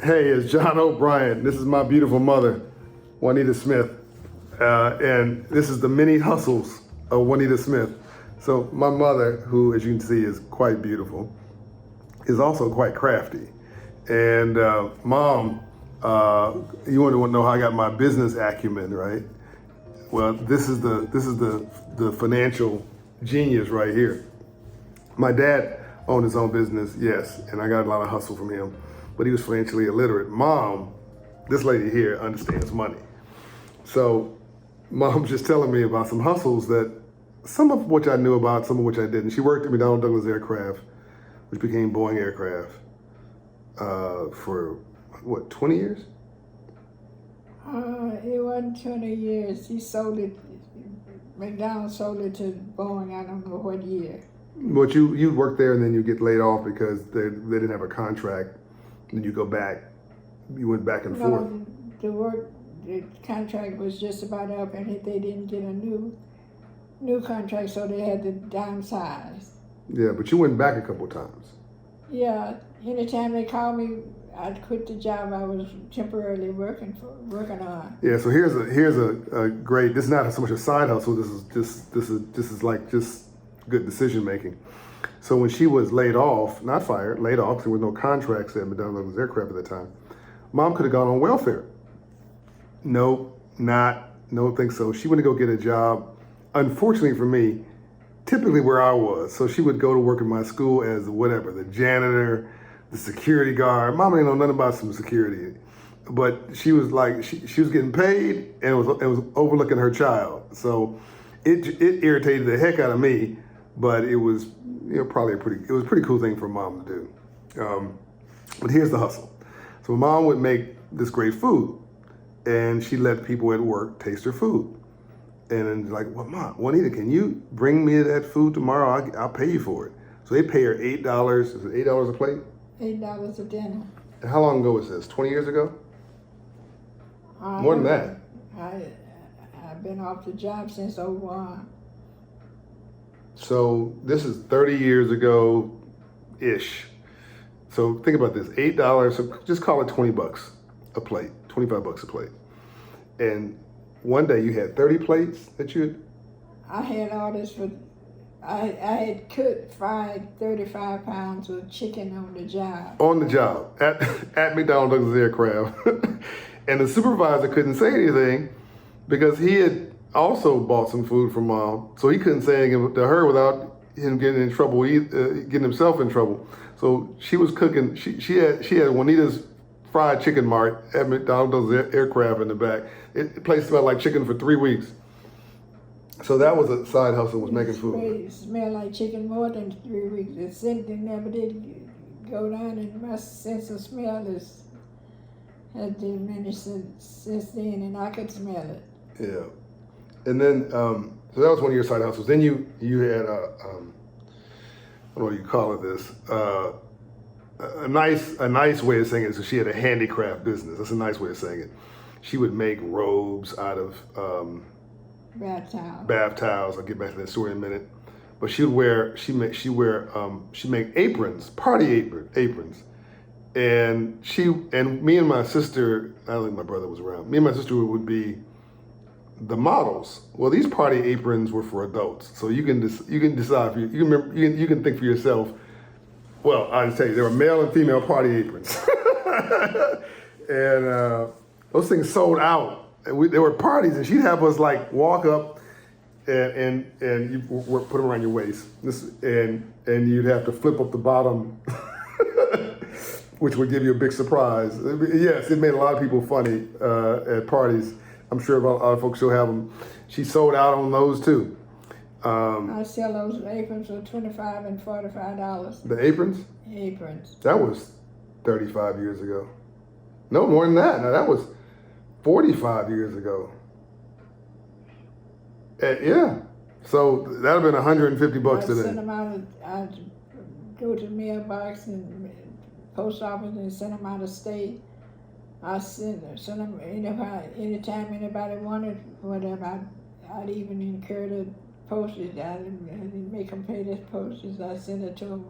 Hey, it's John Hope Bryant. This is my beautiful mother, Juanita Smith. And this is the mini hustles of Juanita Smith. So my mother, who as you can see is quite beautiful, is also quite crafty. And mom, you want to know how I got my business acumen, right? Well, this is the financial genius right here. My dad owned his own business, yes, and I got a lot of hustle from him, but he was financially illiterate. Mom, this lady here understands money. So mom's just telling me about some hustles that some of which I knew about, some of which I didn't. She worked at McDonnell Douglas Aircraft, which became Boeing Aircraft, for what, 20 years? It wasn't 20 years. He sold it, McDonald's sold it to Boeing, I don't know what year. But you work there and then you get laid off because they didn't have a contract. Then you go back. You went back and forth. No, the contract was just about up, and they didn't get a new contract, so they had to downsize. Yeah, but you went back a couple times. Yeah, anytime they called me, I'd quit the job I was temporarily working on. Yeah, so here's a great. This is not so much a side hustle. This is like just good decision making. So when she was laid off, not fired, laid off, there was no contracts at McDonnell Douglas Aircraft at the time. Mom could have gone on welfare. Nope, don't think so. She went to go get a job. Unfortunately for me, typically where I was. So she would go to work at my school as whatever, the janitor, the security guard. Mama didn't know nothing about some security, but she was like, she was getting paid and it was overlooking her child. So it irritated the heck out of me, but it was probably a pretty cool thing for mom to do. But here's the hustle. So mom would make this great food, and she let people at work taste her food. And then like, well, Mom, Juanita, can you bring me that food tomorrow? I'll pay you for it. So they pay her $8. Is it $8 a plate? $8 a dinner. And how long ago was this? 20 years ago? More than that. I've been off the job since '01. So this is 30 years ago-ish. So think about this, $8, so just call it 20 bucks a plate, 25 bucks a plate. And one day you had 30 plates that I had orders for, I had fried 35 pounds of chicken on the job. On the job, at McDonnell Douglas Aircraft. And the supervisor couldn't say anything because he had also bought some food from mom, so he couldn't say anything to her without him getting in trouble, getting himself in trouble. So she was cooking. She had Juanita's fried chicken mart at McDonald's Aircraft in the back. It place smelled like chicken for 3 weeks. So that was a side hustle, was making food. It smelled like chicken more than 3 weeks. The scent never did go down, and my sense of smell has diminished since then, and I could smell it. Yeah. And then, so that was one of your side hustles. Then you had what do you call it this? A nice way of saying it. So she had a handicraft business. That's a nice way of saying it. She would make robes out of bath towels. I'll get back to that story in a minute. But she make aprons, party aprons. And me and my sister, I don't think my brother was around. Me and my sister would be the models. Well, these party aprons were for adults, so you can decide. You can think for yourself. Well, I'll just tell you, there were male and female party aprons, and those things sold out. And there were parties, and she'd have us like walk up, and you put them around your waist, and you'd have to flip up the bottom, which would give you a big surprise. Yes, it made a lot of people funny at parties. I'm sure a lot of folks still have them. She sold out on those too. I sell those aprons for $25 and $45. The aprons? Aprons. That was 35 years ago. No, more than that. Now that was 45 years ago. Yeah. So that'd have been 150 bucks today. Send them out. I'd go to the mailbox and post office and send them out of state. I send them, anytime anybody wanted whatever, I'd even incur the postage. I didn't make them pay this postage. I sent it to them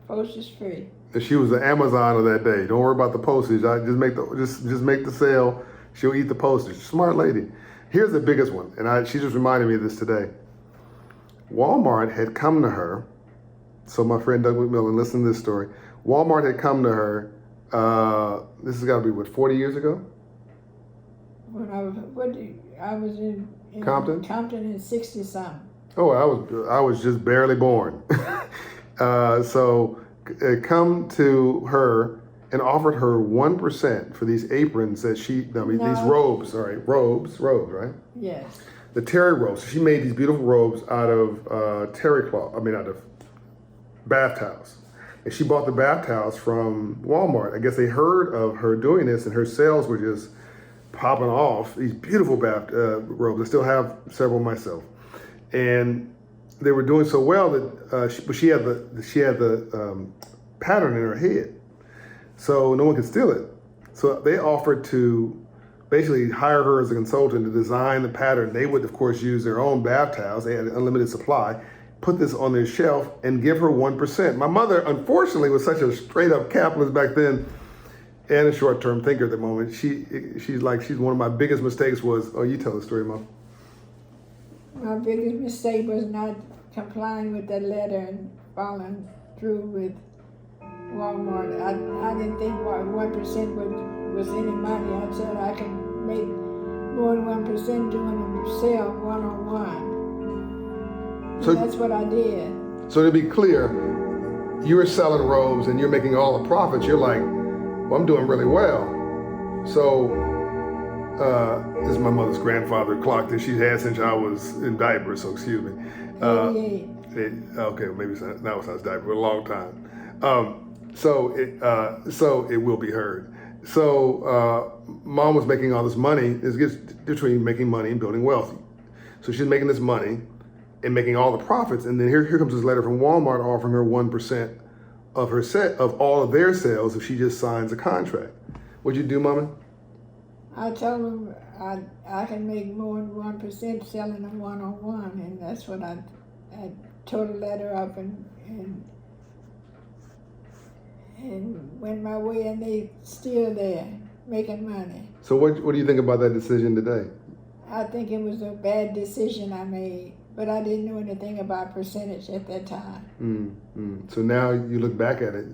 Postage free. And she was the Amazon of that day. Don't worry about the postage. I just make the sale. She'll eat the postage. Smart lady. Here's the biggest one, and she just reminded me of this today. Walmart had come to her. So my friend Doug McMillan, listen to this story. Walmart had come to her. This has got to be 40 years ago. When I was in Compton? Compton in 60 something. Oh, I was just barely born. So come to her and offered her 1% for these aprons that these robes, right? Yes. The terry robes. She made these beautiful robes out of terry cloth. Out of bath towels. And she bought the bath towels from Walmart. I guess they heard of her doing this, and her sales were just popping off. These beautiful bath robes. I still have several myself, and they were doing so well that she had the pattern in her head, so no one could steal it. So they offered to basically hire her as a consultant to design the pattern. They would, of course, use their own bath towels. They had unlimited supply. Put this on their shelf and give her 1%. My mother, unfortunately, was such a straight up capitalist back then and a short term thinker at the moment. She's one of my biggest mistakes was, oh, you tell the story, Mom. My biggest mistake was not complying with that letter and following through with Walmart. I didn't think 1% was any money. I said I can make more than 1% doing a sale one-on-one. So that's what I did. So to be clear, you were selling robes and you're making all the profits. You're like, well, I'm doing really well. So this is my mother's grandfather clock that she's had since I was in diapers, so excuse me. 88. Okay, maybe now it's not diaper, but a long time. So it will be heard. So Mom was making all this money. It gets between making money and building wealth. So she's making this money and making all the profits, and then here comes this letter from Walmart offering her 1% of her of all of their sales if she just signs a contract. What'd you do, Mama? I told them I can make more than 1% selling them one-on-one, and that's what I tore the letter up and went my way, and they still there making money. So what do you think about that decision today? I think it was a bad decision I made, but I didn't know anything about percentage at that time. So now you look back at it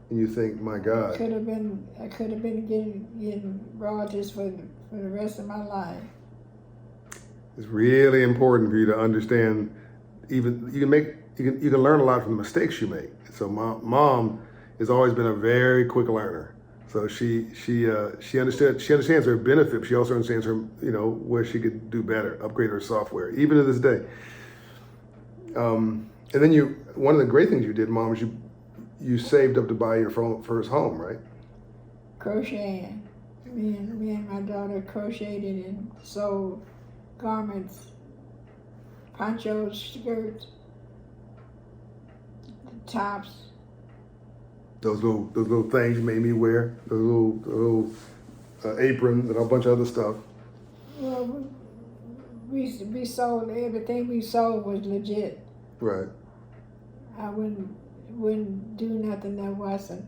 and you think, my God. I could have been getting royalties for the rest of my life. It's really important for you to understand. Even you can learn a lot from the mistakes you make. So mom has always been a very quick learner. So she understands her benefit. She also understands her, where she could do better, upgrade her software, even to this day. And then one of the great things you did, Mom, is you saved up to buy your first home, right? Crocheting. Me and my daughter crocheted and sewed garments, ponchos, skirts, tops. Those little things you made me wear, those little aprons and a bunch of other stuff. Well, we sold everything we sold was legit. Right. I wouldn't do nothing that wasn't.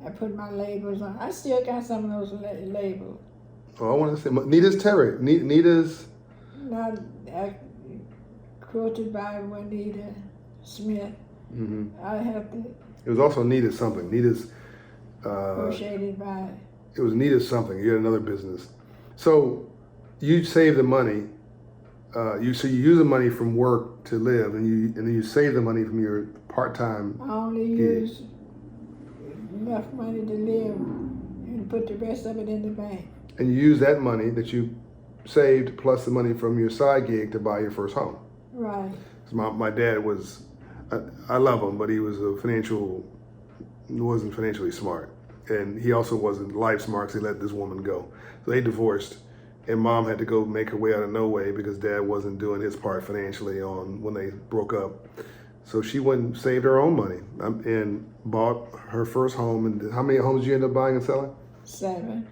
I put my labels on. I still got some of those labels. Oh, I want to say Nita's Terry. Nita's. Not quoted by Juanita Smith. Mm-hmm. I have to. It was also Nita's something. Nita's. Crocheted by. It was Nita's something. You had another business. So you save the money. You use the money from work to live, and then you save the money from your part-time. I only use enough money to live and put the rest of it in the bank. And you use that money that you saved plus the money from your side gig to buy your first home. Right. My dad was, I love him, but he was wasn't financially smart, and he also wasn't life smart because he let this woman go. So they divorced. And Mom had to go make her way out of no way because Dad wasn't doing his part financially when they broke up. So she went and saved her own money and bought her first home. And how many homes did you end up buying and selling? 7.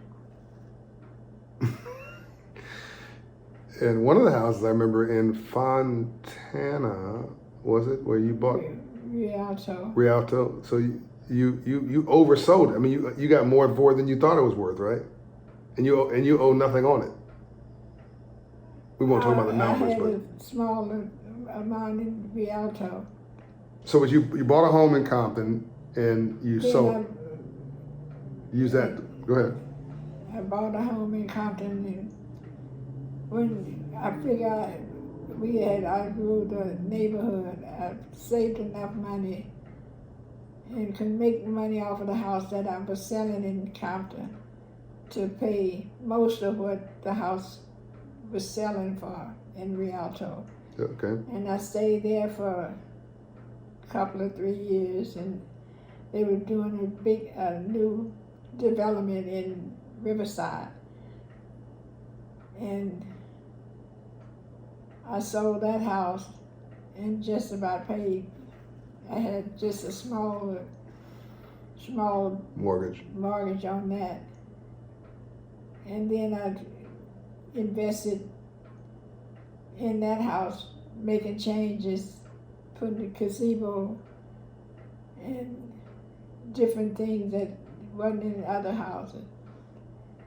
And one of the houses I remember in Fontana, was it, where you bought? Rialto. Rialto. So you oversold it. I mean, you got more for it than you thought it was worth, right? And you owe nothing on it. We won't talk about the numbers, I had but a small amount in Rialto. so you bought a home in Compton and you Then sold. Use that. Go ahead. I bought a home in Compton, and when I figured I grew the neighborhood, I saved enough money and could make money off of the house that I was selling in Compton to pay most of what the house was selling for in Rialto. Okay. And I stayed there for a couple of 3 years, and they were doing a big new development in Riverside. And I sold that house and just about paid. I had just a small mortgage on that. And then I invested in that house, making changes, putting a gazebo and different things that wasn't in other houses.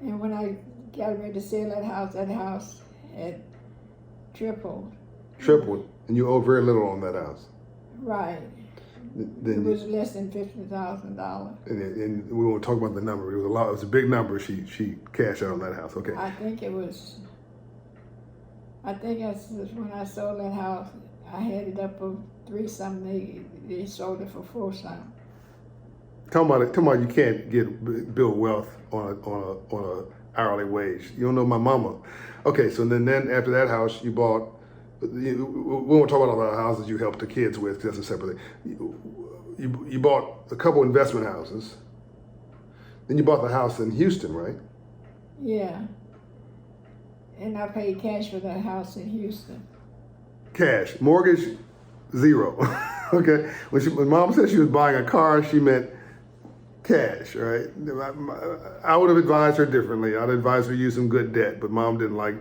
And when I got ready to sell that house had tripled. Tripled, and you owe very little on that house. Right. Then It was less than $50,000. And we won't talk about the number. It was a lot. It was a big number. She cashed out on that house. Okay. I think when I sold that house, I had it up for 3 something. They sold it for 4 something. Talking about you can't build wealth on a hourly wage. You don't know my mama. Okay, so then after that house you bought. We won't talk about all the houses you helped the kids with, because that's a separate thing. You bought a couple investment houses. Then you bought the house in Houston, right? Yeah. And I paid cash for that house in Houston. Cash. Mortgage, zero. Okay? When mom said she was buying a car, she meant cash, right? I would have advised her differently. I'd advise her to use some good debt, but mom didn't like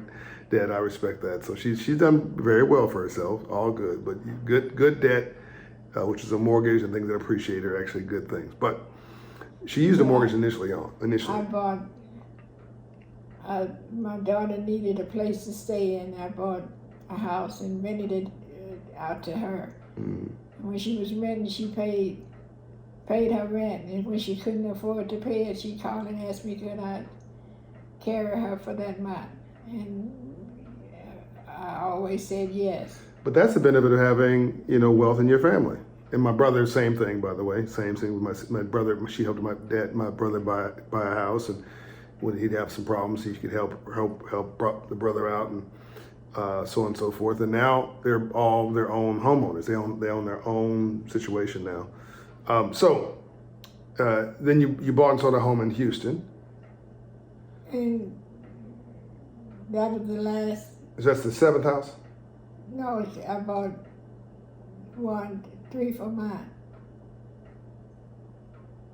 debt. I respect that. So she's done very well for herself, all good. But good debt, which is a mortgage and things that appreciate are actually good things. But she used a mortgage initially. I bought, my daughter needed a place to stay in. I bought a house and rented it out to her. Mm. When she was renting, she paid her rent, and when she couldn't afford to pay it, she called and asked me could I carry her for that month. And I always said yes. But that's the benefit of having, wealth in your family. And my brother, same thing, by the way. Same thing with my brother. She helped my brother buy a house, and when he'd have some problems, he could help the brother out, and so on and so forth. And now they're all their own homeowners. They own their own situation now. So then you bought and sold a home in Houston. And that was the last. Is that the 7th house? No, I bought 3 for mine.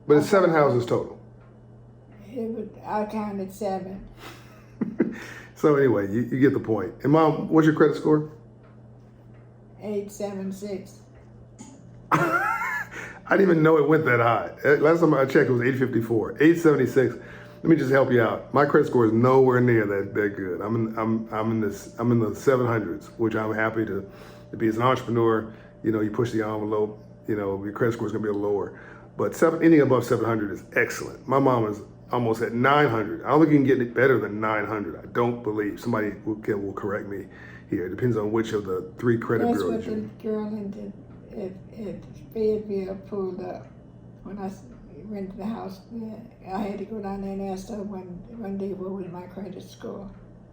But it's 7 houses total. I counted 7. So anyway, you get the point. And Mom, what's your credit score? 876. I didn't even know it went that high. Last time I checked, it was 854. 876. Let me just help you out. My credit score is nowhere near that good. I'm in the 700s, which I'm happy to be. As an entrepreneur, you push the envelope. Your credit score is going to be a little lower, but anything above 700 is excellent. My mom is almost at 900. I don't think you can get it better than 900. I don't believe. Somebody will correct me here. It depends on which of the 3 credit bureaus. That's what the girl in Fayetteville pulled up when I went to the house. I had to go down there and ask her one day what was my credit score.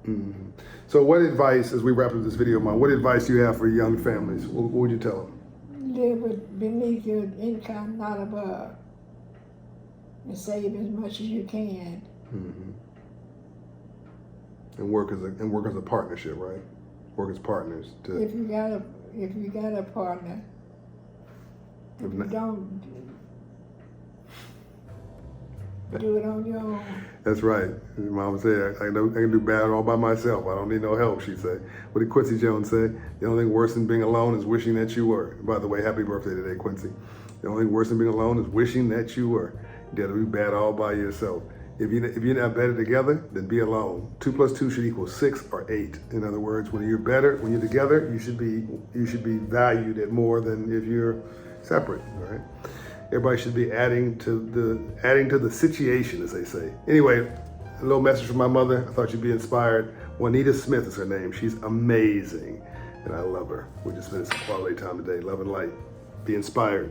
Mm-hmm. So what advice, as we wrap up this video, Mom, what advice do you have for young families? What would you tell them? Live beneath your income, not above. And save as much as you can. Mm-hmm. And work as a partnership, right? Work as partners. If you got a partner, if you don't, Do it on your own. That's right. Your mama said, I can do bad all by myself. I don't need no help, she said. What did Quincy Jones say? The only thing worse than being alone is wishing that you were. By the way, happy birthday today, Quincy. The only thing worse than being alone is wishing that you were. You gotta do bad all by yourself. If you're not better together, then be alone. 2 plus 2 should equal 6 or 8. In other words, when you're together, you should be valued at more than if you're separate, right? Everybody should be adding to the situation, as they say. Anyway, a little message from my mother. I thought you'd be inspired. Juanita Smith is her name. She's amazing, and I love her. We just spent some quality time today. Love and light. Be inspired.